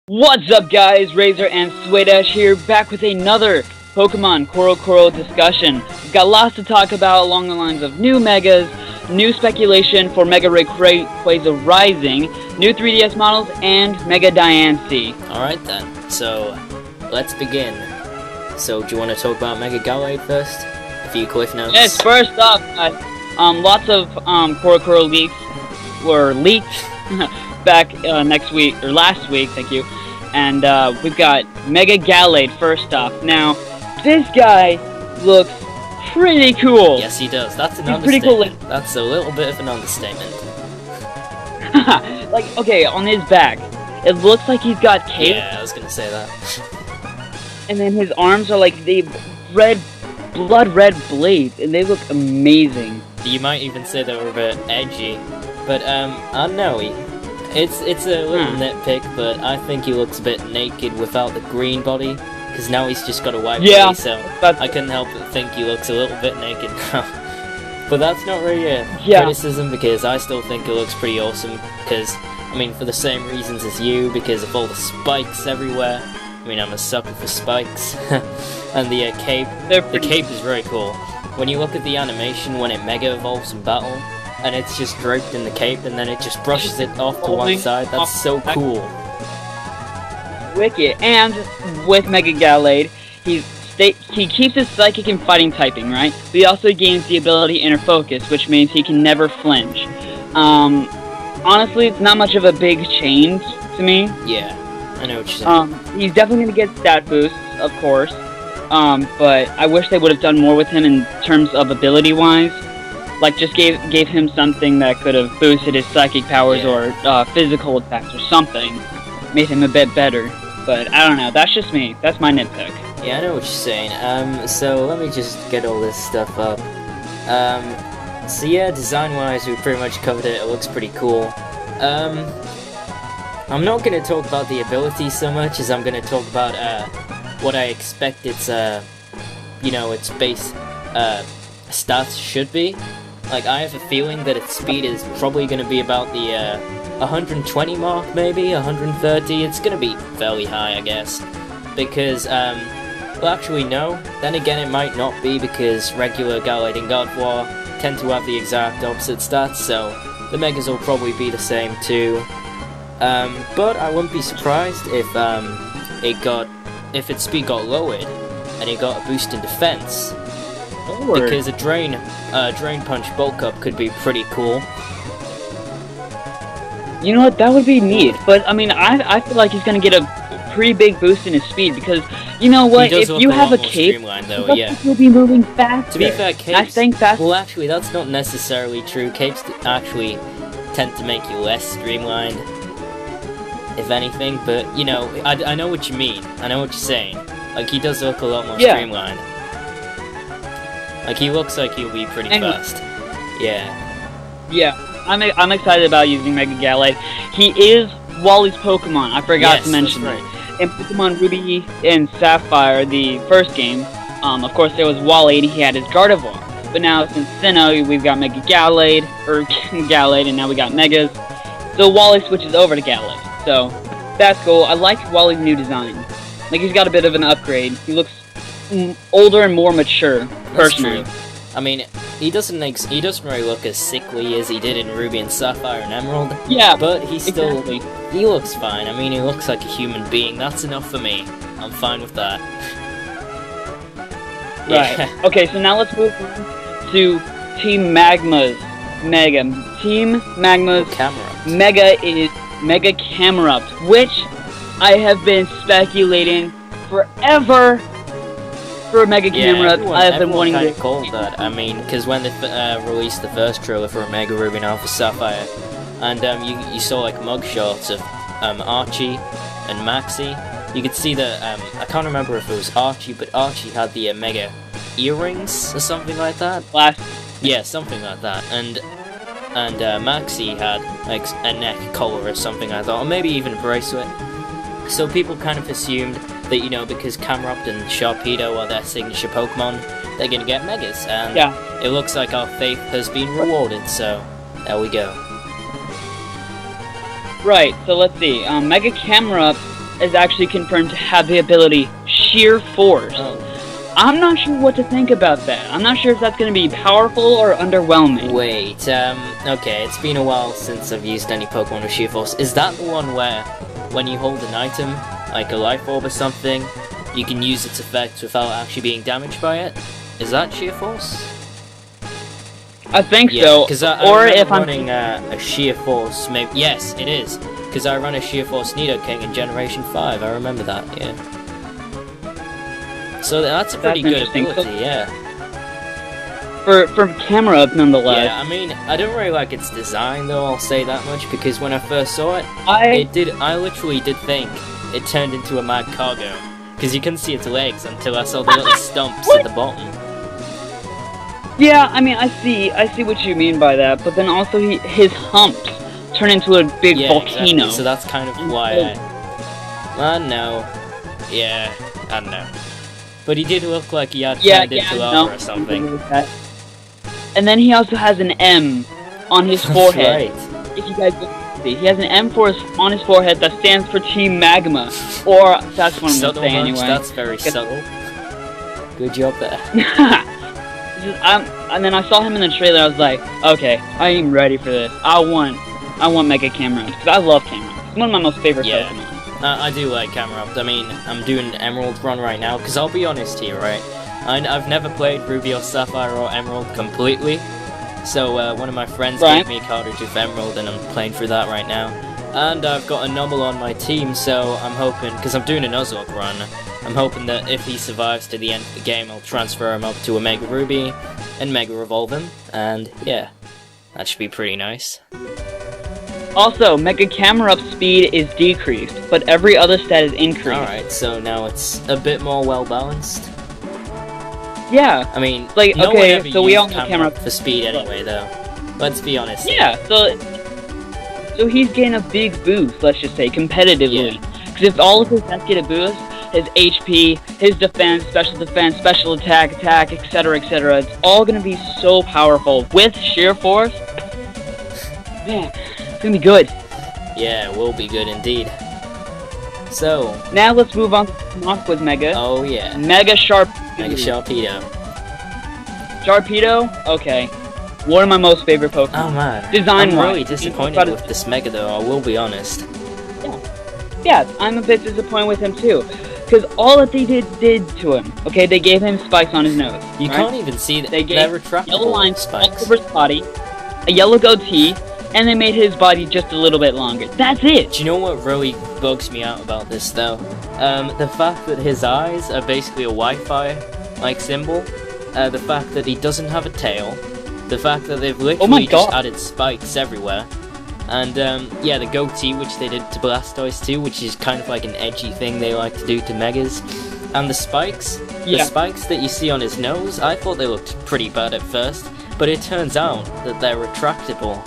What's up guys, Razor and Suedeash here, back with another Pokemon CoroCoro discussion. We've got lots to talk about along the lines of new Megas, new speculation for Mega Rayquaza Rising, new 3DS models, and Mega Diancie. Alright then, so let's begin. So do you want to talk about Mega Gallade first? A few cliff notes? Yes, first off, lots of CoroCoro leaks were leaked back last week, thank you. And we've got Mega Gallade first off. Now, this guy looks pretty cool. Yes, he does. That's an pretty understatement. cool. That's a little bit of an understatement. Like, okay, on his back, it looks like he's got cape. Yeah, I was gonna say that. And then his arms are like the blood red blades, and they look amazing. You might even say they were a bit edgy, but I don't know. It's a little nitpick, but I think he looks a bit naked without the green body, because now he's just got a white body, so I couldn't help but think he looks a little bit naked now. But that's not really a criticism, because I still think it looks pretty awesome, because, I mean, for the same reasons as you, because of all the spikes everywhere. I mean, I'm a sucker for spikes. And the cape, the cape is very cool. When you look at the animation when it Mega Evolves in battle, and it's just draped in the cape, and then it just brushes it off to one side. That's so cool. Wicked. And with Mega Gallade, he keeps his psychic and fighting typing, right? But he also gains the ability Inner Focus, which means he can never flinch. Honestly, it's not much of a big change to me. Yeah, I know what you're saying. He's definitely going to get stat boosts, of course. But I wish they would have done more with him in terms of ability-wise. Like, just gave him something that could have boosted his psychic powers or physical attacks or something. Made him a bit better. But, I don't know, that's just me. That's my nitpick. Yeah, I know what you're saying. So let me just get all this stuff up. So yeah, design-wise, we pretty much covered it. It looks pretty cool. I'm not going to talk about the ability so much as I'm going to talk about, what I expect its, its base, stats should be. Like, I have a feeling that its speed is probably going to be about the 120 mark, maybe 130. It's going to be fairly high, I guess, because well, actually no. Then again, it might not be, because regular Gallade and Gardevoir tend to have the exact opposite stats, so the Megas will probably be the same too. But I wouldn't be surprised if its speed got lowered and it got a boost in defense. Because a Drain Punch bulk up could be pretty cool. You know what, that would be neat, but I mean, I feel like he's gonna get a pretty big boost in his speed, because, you know what, if you have a cape, you'll be moving faster. To be fair, capes, well actually that's not necessarily true. Capes actually tend to make you less streamlined, if anything, but, you know, I know what you mean. I know what you're saying. Like, he does look a lot more streamlined. Like, he looks like he'll be pretty fast. Yeah. Yeah, I'm excited about using Mega Gallade. He is Wally's Pokemon. I forgot to mention that. In Pokemon Ruby and Sapphire, the first game, of course there was Wally and he had his Gardevoir. But now, since Sinnoh, we've got Mega Gallade, or Gallade, and now we got Megas. So Wally switches over to Gallade. So, that's cool. I like Wally's new design. Like, he's got a bit of an upgrade. He looks older and more mature, personally. That's true. I mean, he doesn't really look as sickly as he did in Ruby and Sapphire and Emerald. Yeah, but he still, he looks fine. I mean, he looks like a human being. That's enough for me. I'm fine with that. Right. Yeah. Okay, so now let's move on to Team Magma's Mega. Team Magma's Mega is Mega Camerupt, which I have been speculating forever for Mega Camerupt. I have been wanting to call that. I mean, because when they released the first trailer for Omega Ruby and Alpha Sapphire, and you saw like mugshots of Archie and Maxie, you could see that I can't remember if it was Archie, but Archie had the Mega earrings or something like that. Yeah, something like that, and Maxie had like a neck collar or something like that, or maybe even a bracelet. So people kind of assumed that, you know, because Camerupt and Sharpedo are their signature Pokemon, they're gonna get Megas, and it looks like our faith has been rewarded, so there we go. Right, so let's see. Mega Camerupt is actually confirmed to have the ability Sheer Force. Oh. I'm not sure what to think about that. I'm not sure if that's going to be powerful or underwhelming. Wait, okay, it's been a while since I've used any Pokemon with Sheer Force. Is that the one where, when you hold an item, like a Life Orb or something, you can use its effect without actually being damaged by it? Is that Sheer Force? I think yeah, so. Because or if I'm running a Sheer Force, maybe. Yes, it is. Because I run a Sheer Force Nidoking in Generation 5. I remember that. Yeah. So that's a pretty good ability. Yeah. For camera up, nonetheless. Yeah, I mean, I don't really like its design though. I'll say that much because when I first saw it, I literally did think it turned into a mad cargo because you couldn't see its legs until I saw the little stumps at the bottom. Yeah, I mean, I see what you mean by that, but then also his humps turn into a big volcano. Exactly. So that's kind of why I know. Yeah, I don't know. But he did look like he had turned into lava or something. And then he also has an M on his forehead. Right. If you guys see, he has an M on his forehead that stands for Team Magma, or that's what I'm gonna say anyway. That's very subtle. Good job there. And then I saw him in the trailer. I was like, okay, I am ready for this. I want Mega Camerupt because I love Camerupt. It's one of my most favorite Pokemon. I do like Camerupt. I mean, I'm doing an Emerald run right now because I'll be honest here, right? I've never played Ruby or Sapphire or Emerald completely. So one of my friends gave me a cartridge of Emerald, and I'm playing through that right now. And I've got a Numble on my team, so I'm hoping, because I'm doing a Nuzlocke run, I'm hoping that if he survives to the end of the game, I'll transfer him up to a Mega Ruby and Mega Evolve him, and yeah, that should be pretty nice. Also, Mega Camerupt's speed is decreased, but every other stat is increased. Alright, so now it's a bit more well-balanced. Yeah. I mean, like, no okay, one ever so we all used know Camerupt for speed anyway, though. Let's be honest. Yeah, so he's getting a big boost, let's just say, competitively. Because if all of his stats get a boost, his HP, his defense, special attack, etc., it's all gonna be so powerful. With Sheer Force, man, it's gonna be good. Yeah, it will be good indeed. So now let's move on to Aqua's Mega. Oh yeah. Mega Sharpedo. Mega Sharpedo. Sharpedo? Okay. One of my most favorite Pokemon. Oh man. Design-wise. I'm really disappointed with this Mega though, I will be honest. Yeah, I'm a bit disappointed with him too. Because all that they did to him, okay, they gave him spikes on his nose. You can't even see that. They gave retractable yellow lines spikes all over his body, a yellow goatee, and they made his body just a little bit longer. That's it! Do you know what really bugs me out about this though? The fact that his eyes are basically a Wi-Fi like symbol, the fact that he doesn't have a tail, the fact that they've literally just added spikes everywhere, and yeah, the goatee which they did to Blastoise too, which is kind of like an edgy thing they like to do to Megas, and the spikes that you see on his nose, I thought they looked pretty bad at first, but it turns out that they're retractable.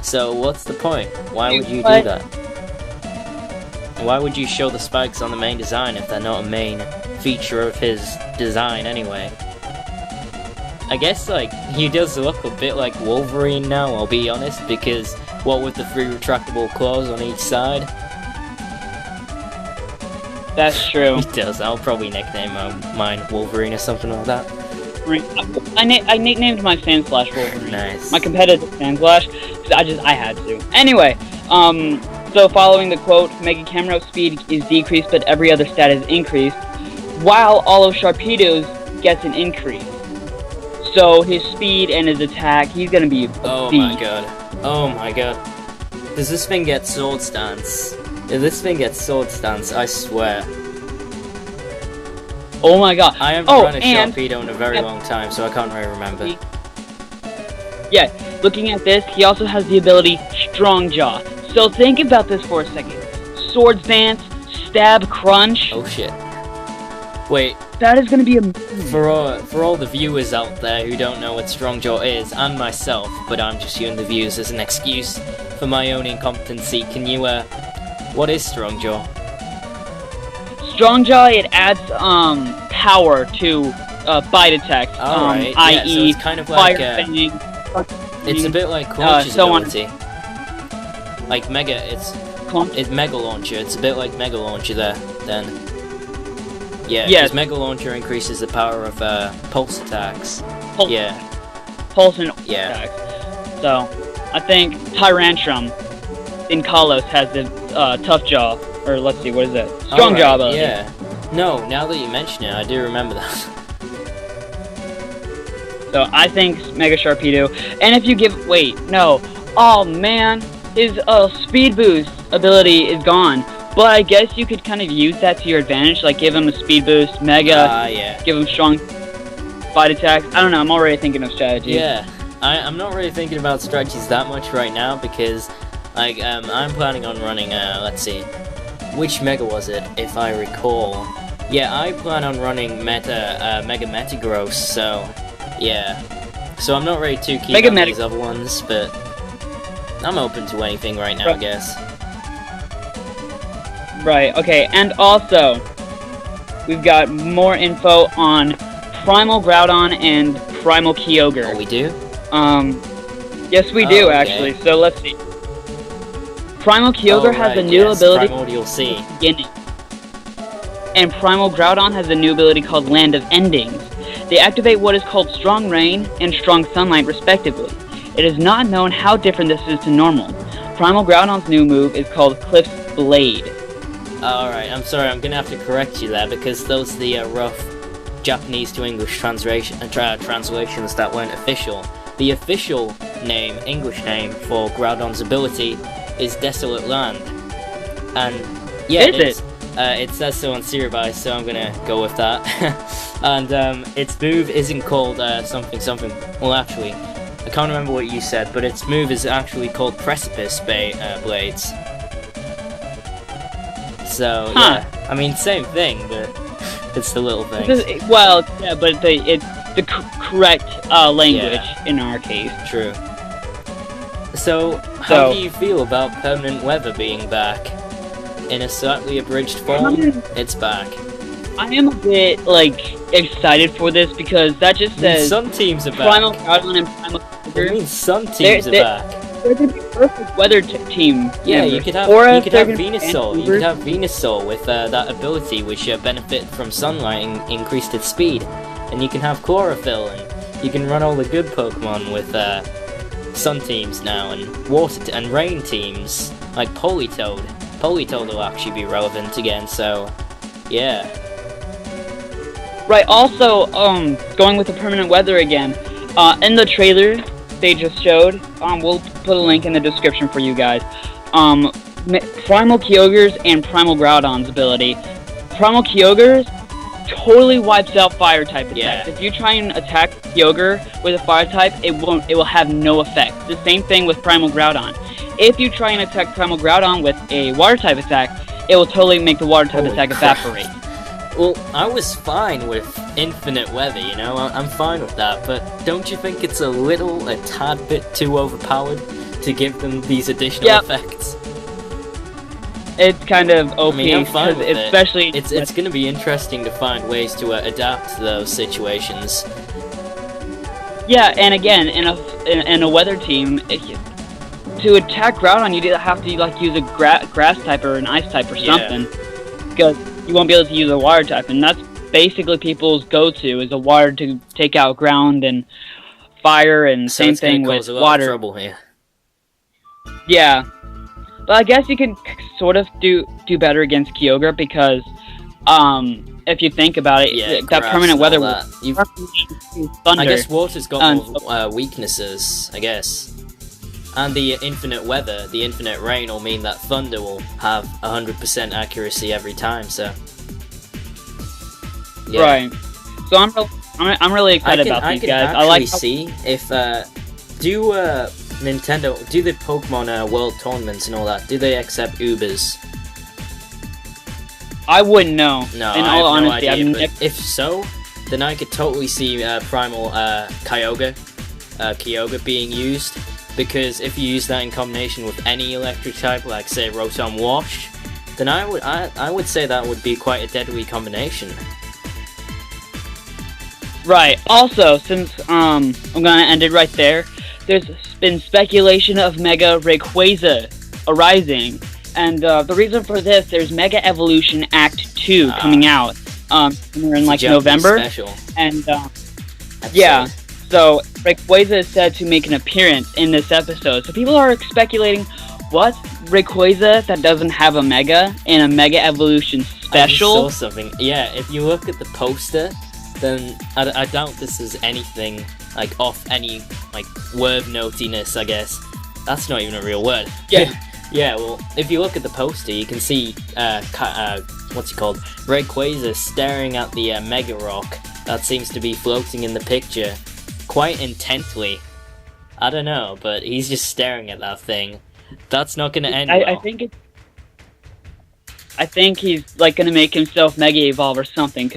So what's the point? Why would you do that? Why would you show the spikes on the main design if they're not a main feature of his design anyway? I guess, like, he does look a bit like Wolverine now, I'll be honest, because what with the 3 retractable claws on each side? That's true. He does. I'll probably nickname mine Wolverine or something like that. I nicknamed my Sandslash Wolverine. Nice. My competitive Sandslash, because I had to. Anyway, so following the quote, Mega Camerupt speed is decreased, but every other stat is increased, while all of Sharpedo's gets an increase. So his speed and his attack, he's gonna be a beast. My god. Oh my god. Does this thing get Sword Stance? If this thing gets Sword Stance, I swear. Oh my god. I haven't run a Sharpedo in a very long time, so I can't really remember. Yeah, looking at this, he also has the ability Strong Jaw. So think about this for a second. Sword Dance, Stab Crunch. Oh shit. Wait. That is gonna be a... For all the viewers out there who don't know what Strong Jaw is, and myself, but I'm just using the views as an excuse for my own incompetency, can you, what is Strong Jaw? Strong Jaw, it adds, power to, bite attacks, i.e. so it's kind of like, it's a bit like Quench's ability. Like Mega, it's launcher? It's Mega Launcher. It's a bit like Mega Launcher there, then. Yeah, yes. because Mega Launcher increases the power of pulse attacks. Yeah. Pulse and attacks. So, I think Tyrantrum in Kalos has the Tough Jaw, or let's see, what is that? Strong Jaw ability. Yeah. No, now that you mention it, I do remember that. So I think Mega Sharpedo, and if you give, oh man, his speed boost ability is gone. But I guess you could kind of use that to your advantage, like give him a speed boost, Mega, give him strong fight attacks. I don't know, I'm already thinking of strategies. Yeah, I'm not really thinking about strategies that much right now because, like, I'm planning on running, let's see, which Mega was it, if I recall? Yeah, I plan on running Mega Metagross, so, yeah. So I'm not really too keen on these other ones, but I'm open to anything right now, I guess. Right, okay, and also, we've got more info on Primal Groudon and Primal Kyogre. Oh, we do? Yes we do, actually, so let's see. Primal Kyogre has a new ability Primordial Sea. Beginning. And Primal Groudon has a new ability called Land of Endings. They activate what is called Strong Rain and Strong Sunlight, respectively. It is not known how different this is to normal. Primal Groudon's new move is called Cliff's Blade. Alright, I'm sorry, I'm gonna have to correct you there, because those are the rough Japanese to English translations that weren't official. The official name, English name, for Groudon's ability is Desolate Land. And, yeah, it says so on Cerebi, so I'm gonna go with that. And, its move isn't called, something. Well, actually, I can't remember what you said, but its move is actually called Precipice Blades. So, yeah, I mean, same thing, but it's the little things. Well, yeah, but it's the correct language in our case. True. So, how do you feel about Permanent Weather being back? In a slightly abridged form, it's back. I am a bit, excited for this, because that just says... Some teams are back. Primal Groudon and Primal Kyogre. It means some teams are back. They're going to be perfect weather team. Yeah, you could have Venusaur. You could have Venusaur with that ability which benefit from sunlight and increased its speed. And you can have Chlorophyll, and you can run all the good Pokemon with sun teams now, and water and rain teams, like Politoed. Politoed will actually be relevant again, so yeah. Right, also, going with the permanent weather again, in the trailer they just showed, we'll put a link in the description for you guys, Primal Kyogre's and Primal Groudon's ability. Primal Kyogre's totally wipes out fire type attacks. Yeah. If you try and attack Kyogre with a fire type, it will have no effect. The same thing with Primal Groudon. If you try and attack Primal Groudon with a water type attack, it will totally make the water type attack evaporate. Well, I was fine with Infinite Weather, you know, I'm fine with that, but don't you think it's a tad bit too overpowered to give them these additional effects? It's kind of OP, I mean, I'm fine with especially... It's going to be interesting to find ways to adapt to those situations. Yeah, and again, in a weather team, to attack Groudon, you have to use a grass type or an ice type or something, because you won't be able to use a water type, and that's basically people's go-to, is a water to take out ground and fire, and so same thing with a lot water. Of trouble here. Yeah, but I guess you can sort of do better against Kyogre, because if you think about it, that permanent weather will thunder. I guess water's got more weaknesses, I guess. And the infinite weather, the infinite rain, will mean that thunder will have 100% accuracy every time. So, yeah. Right. So I'm really excited about these guys. I like see if do the Pokemon World Tournaments and all that, do they accept Ubers? I wouldn't know. No, in I all have no honesty, idea. But if so, then I could totally see Primal Kyogre being used. Because if you use that in combination with any electric type, like say Rotom Wash, then I would say that would be quite a deadly combination. Right. Also, since I'm gonna end it right there, there's been speculation of Mega Rayquaza arising. And the reason for this, there's Mega Evolution Act 2 coming out. We're in like November. Special. And yeah, so Rayquaza is said to make an appearance in this episode. So people are speculating, what? Rayquaza that doesn't have a Mega in a Mega Evolution special? I just saw something. Yeah, if you look at the poster, then I doubt this is anything like off any like word notiness, I guess. That's not even a real word. Yeah. Yeah, well, if you look at the poster, you can see, what's he called? Rayquaza staring at the Mega Rock that seems to be floating in the picture quite intently. I don't know, but he's just staring at that thing. That's not gonna end well. I think he's, like, gonna make himself Mega Evolve or something,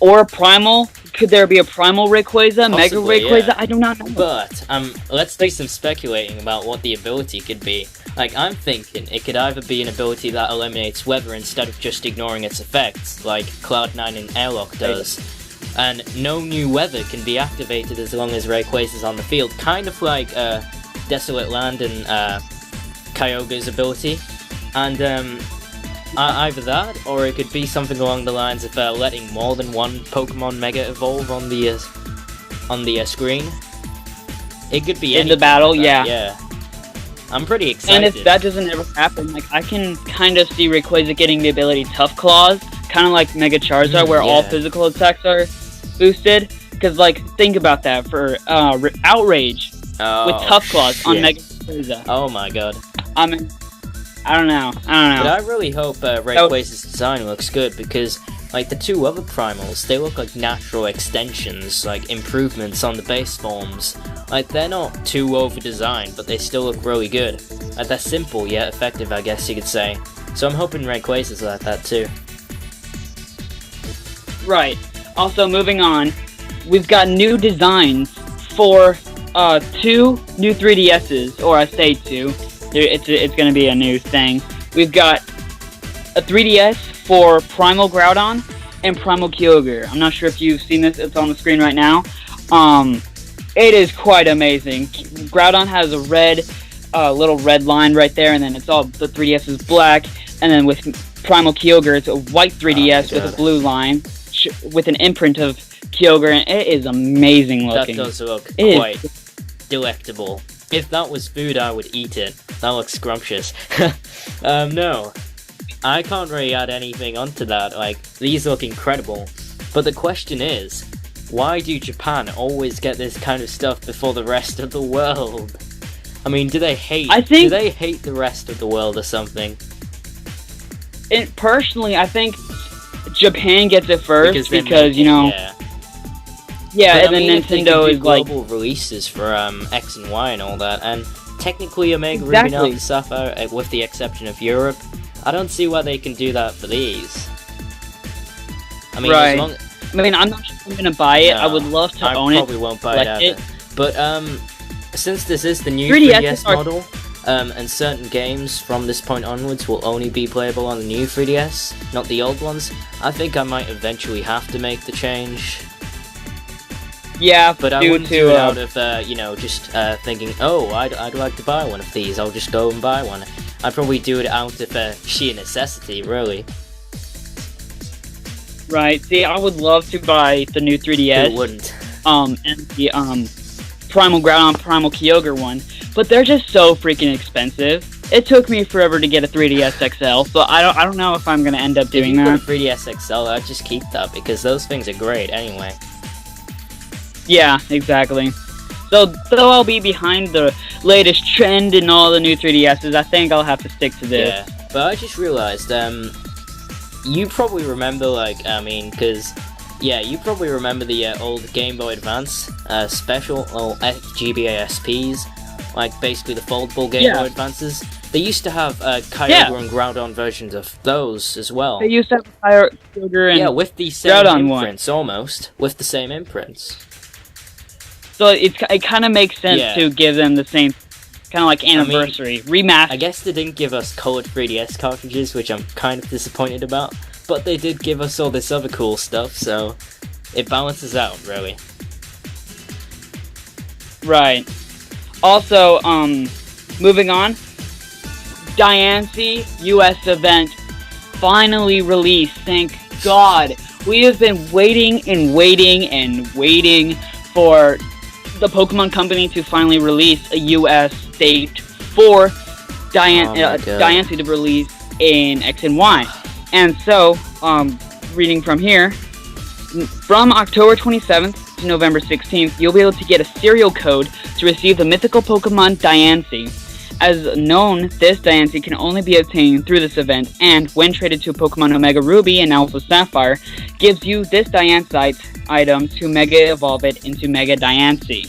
or Primal? Could there be a Primal Rayquaza? Possibly, Mega Rayquaza? yeah. I do not know. But, let's do some speculating about what the ability could be. Like, I'm thinking it could either be an ability that eliminates weather instead of just ignoring its effects, like Cloud9 and Airlock does. And no new weather can be activated as long as Rayquaza's on the field, kind of like Desolate Land and Kyogre's ability. And either that, or it could be something along the lines of letting more than one Pokemon Mega evolve on the screen. It could be in the battle, like yeah. Yeah. I'm pretty excited. And if that doesn't ever happen, like, I can kind of see Rayquaza getting the ability Tough Claws, kind of like Mega Charizard, where all physical attacks are boosted. Because, like, think about that for Outrage with Tough Claws on Mega Rayquaza. Oh my god. I mean, I don't know. But I really hope Rayquaza's design looks good, because, like, the two other primals, they look like natural extensions, like improvements on the base forms. Like, they're not too over-designed, but they still look really good. Like, they're simple yet effective, I guess you could say. So I'm hoping Rayquaza's like that too. Right. Also, moving on, we've got new designs for 2 new 3DSs, or I say 2. It's going to be a new thing. We've got a 3DS for Primal Groudon and Primal Kyogre. I'm not sure if you've seen this. It's on the screen right now. It is quite amazing. Groudon has a red, little red line right there, and then it's all the 3DS is black. And then with Primal Kyogre, it's a white 3DS with a blue line with an imprint of Kyogre, and it is amazing looking. That does look quite delectable. If that was food, I would eat it. That looks scrumptious. No. I can't really add anything onto that. Like, these look incredible. But the question is, why do Japan always get this kind of stuff before the rest of the world? I mean, do they hate the rest of the world or something? Personally, I think Japan gets it first because you know... Yeah, but and then Nintendo is like global releases for X and Y and all that, and technically Omega Ruby and Sapphire, with the exception of Europe, I don't see why they can do that for these. I mean, as long... I mean, I'm not sure I'm gonna buy it. I would love to own it. I probably won't buy it either. But since this is the new 3DS model, and certain games from this point onwards will only be playable on the new 3DS, not the old ones, I think I might eventually have to make the change. Yeah, but I wouldn't do it out of, you know, just thinking, oh, I'd like to buy one of these, I'll just go and buy one. I'd probably do it out of sheer necessity, really. Right, see, I would love to buy the new 3DS. Who wouldn't? And the, Primal Groudon, Primal Kyogre one, but they're just so freaking expensive. It took me forever to get a 3DS XL, so I don't know if I'm gonna end up doing that. If you get a 3DS XL, I'd just keep that, because those things are great anyway. Yeah, exactly. So, though I'll be behind the latest trend in all the new 3DSs, I think I'll have to stick to this. Yeah, but I just realized, you probably remember, like, I mean, because, yeah, you probably remember the old Game Boy Advance special, or GBASPs, like, basically the foldable Game Boy Advances. They used to have Kyogre and Groudon versions of those as well. They used to have Kyogre and with the same imprints, almost. With the same imprints. So it kind of makes sense to give them the same, kind of like anniversary, remaster. I guess they didn't give us colored 3DS cartridges, which I'm kind of disappointed about. But they did give us all this other cool stuff, so it balances out, really. Right. Also, moving on, Diancie US event finally released. Thank God. We have been waiting and waiting and waiting for the Pokemon Company to finally release a US date for Diancie to release in X and Y. And so, reading from here, from October 27th to November 16th, you'll be able to get a serial code to receive the mythical Pokemon Diancie. As known, this Diancie can only be obtained through this event, and when traded to Pokemon Omega Ruby and Alpha Sapphire, gives you this Diancite item to Mega Evolve it into Mega Diancie.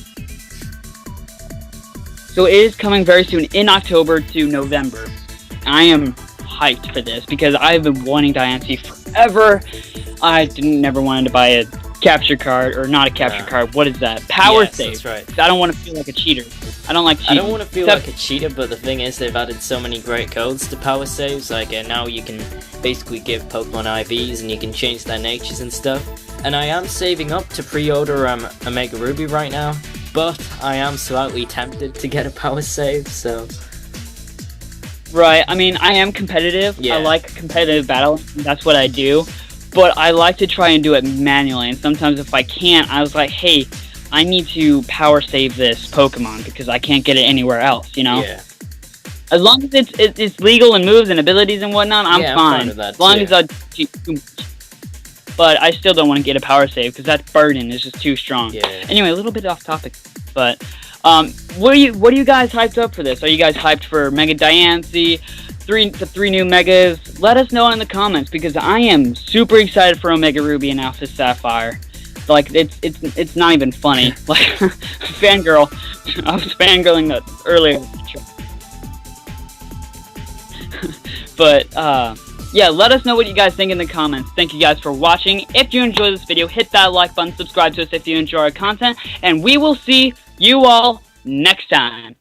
So it is coming very soon in October to November. I am hyped for this because I've been wanting Diancie forever. I never wanted to buy a capture card, or not a capture card. What is that? Power save. That's right. I don't want to feel like a cheater. I don't like cheating. I don't want to feel like a cheater, but the thing is, they've added so many great codes to power saves. Like now you can basically give Pokemon IVs, and you can change their natures and stuff. And I am saving up to pre-order Omega Ruby right now, but I am slightly tempted to get a power save. So. Right. I mean, I am competitive. Yeah. I like competitive battle. That's what I do. But I like to try and do it manually, and sometimes if I can't, I was like, hey, I need to power save this Pokemon because I can't get it anywhere else, you know? Yeah. As long as it's legal and moves and abilities and whatnot, I'm fine. With that as long as I cheat too much. But I still don't want to get a power save because that burden is just too strong. Yeah. Anyway, a little bit off topic, but what are you guys hyped up for this? Are you guys hyped for Mega Diancie? The three new Megas? Let us know in the comments because I am super excited for Omega Ruby and Alpha Sapphire. Like it's not even funny. Like fangirl, I was fangirling that earlier. But yeah, let us know what you guys think in the comments. Thank you guys for watching. If you enjoyed this video, hit that like button, subscribe to us if you enjoy our content, and we will see you all next time.